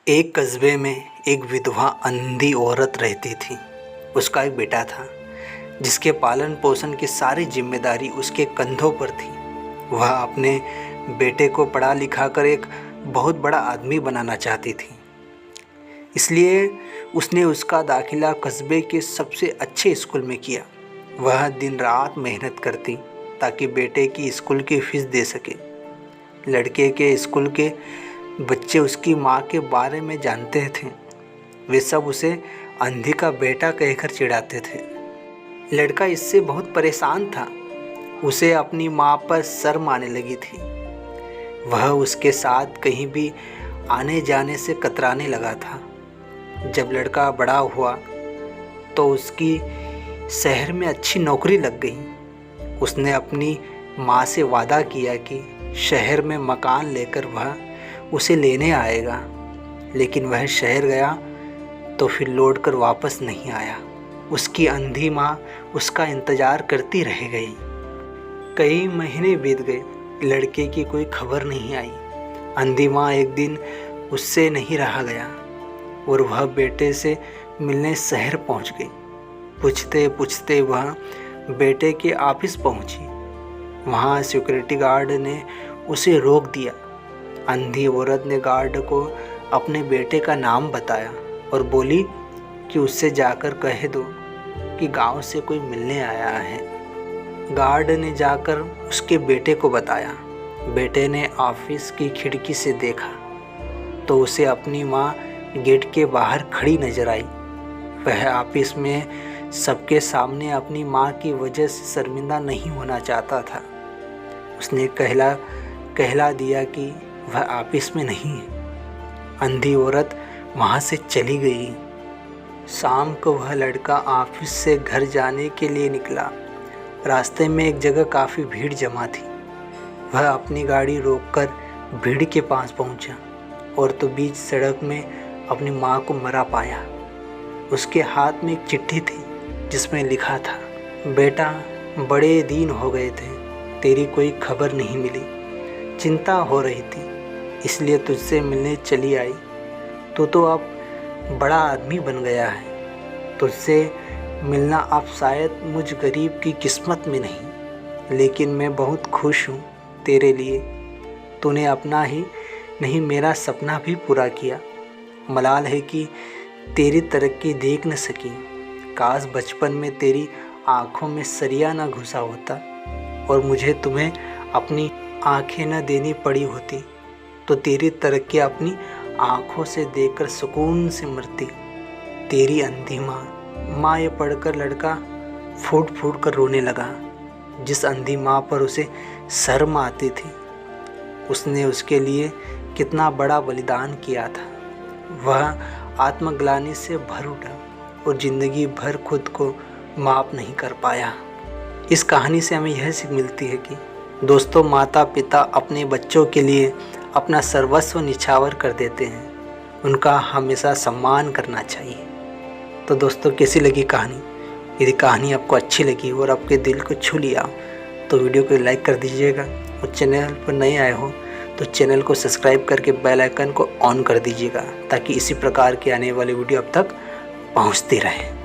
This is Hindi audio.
एक कस्बे में एक विधवा अंधी औरत रहती थी। उसका एक बेटा था जिसके पालन पोषण की सारी जिम्मेदारी उसके कंधों पर थी। वह अपने बेटे को पढ़ा लिखा कर एक बहुत बड़ा आदमी बनाना चाहती थी, इसलिए उसने उसका दाखिला कस्बे के सबसे अच्छे स्कूल में किया। वह दिन रात मेहनत करती ताकि बेटे की स्कूल की फीस दे सके। लड़के के स्कूल के बच्चे उसकी माँ के बारे में जानते थे। वे सब उसे अंधी का बेटा कहकर चिढ़ाते थे। लड़का इससे बहुत परेशान था। उसे अपनी माँ पर शर्म आने लगी थी। वह उसके साथ कहीं भी आने जाने से कतराने लगा था। जब लड़का बड़ा हुआ तो उसकी शहर में अच्छी नौकरी लग गई। उसने अपनी माँ से वादा किया कि शहर में मकान लेकर वह उसे लेने आएगा, लेकिन वह शहर गया तो फिर लौटकर वापस नहीं आया। उसकी अंधी माँ उसका इंतज़ार करती रह गई। कई महीने बीत गए, लड़के की कोई खबर नहीं आई। अंधी माँ एक दिन उससे नहीं रहा गया और वह बेटे से मिलने शहर पहुंच गई। पूछते पूछते वह बेटे के ऑफिस पहुंची। वहां सिक्योरिटी गार्ड ने उसे रोक दिया। अंधी औरत ने गार्ड को अपने बेटे का नाम बताया और बोली कि उससे जाकर कह दो कि गांव से कोई मिलने आया है। गार्ड ने जाकर उसके बेटे को बताया। बेटे ने ऑफिस की खिड़की से देखा तो उसे अपनी माँ गेट के बाहर खड़ी नजर आई। वह ऑफिस में सबके सामने अपनी माँ की वजह से शर्मिंदा नहीं होना चाहता था। उसने कहला दिया कि वह ऑफिस में नहीं है। अंधी औरत वहाँ से चली गई। शाम को वह लड़का ऑफिस से घर जाने के लिए निकला। रास्ते में एक जगह काफ़ी भीड़ जमा थी। वह अपनी गाड़ी रोककर भीड़ के पास पहुँचा और तो बीच सड़क में अपनी माँ को मरा पाया। उसके हाथ में एक चिट्ठी थी जिसमें लिखा था, बेटा बड़े दिन हो गए थे, तेरी कोई खबर नहीं मिली। चिंता हो रही थी इसलिए तुझसे मिलने चली आई। तू तो अब बड़ा आदमी बन गया है। तुझसे मिलना अब शायद मुझ गरीब की किस्मत में नहीं, लेकिन मैं बहुत खुश हूँ तेरे लिए। तूने अपना ही नहीं मेरा सपना भी पूरा किया। मलाल है कि तेरी तरक्की देख न सकी। काश बचपन में तेरी आँखों में सरिया न घुसा होता और मुझे तुम्हें अपनी आँखें न देनी पड़ी होती तो तेरी तरक्की अपनी आँखों से देखकर सुकून से मरती। तेरी अंधी माँ। ये पढ़कर लड़का फूट फूट कर रोने लगा। जिस अंधी माँ पर उसे शर्म आती थी, उसने उसके लिए कितना बड़ा बलिदान किया था। वह आत्मग्लानि से भर उठा और ज़िंदगी भर खुद को माफ़ नहीं कर पाया। इस कहानी से हमें यह सीख मिलती है कि दोस्तों, माता पिता अपने बच्चों के लिए अपना सर्वस्व निछावर कर देते हैं। उनका हमेशा सम्मान करना चाहिए। तो दोस्तों, कैसी लगी कहानी? यदि कहानी आपको अच्छी लगी और आपके दिल को छू लिया तो वीडियो को लाइक कर दीजिएगा और चैनल पर नए आए हो तो चैनल को सब्सक्राइब करके बेल आइकन को ऑन कर दीजिएगा ताकि इसी प्रकार की आने वाली वीडियो अब तक पहुंचती रहे।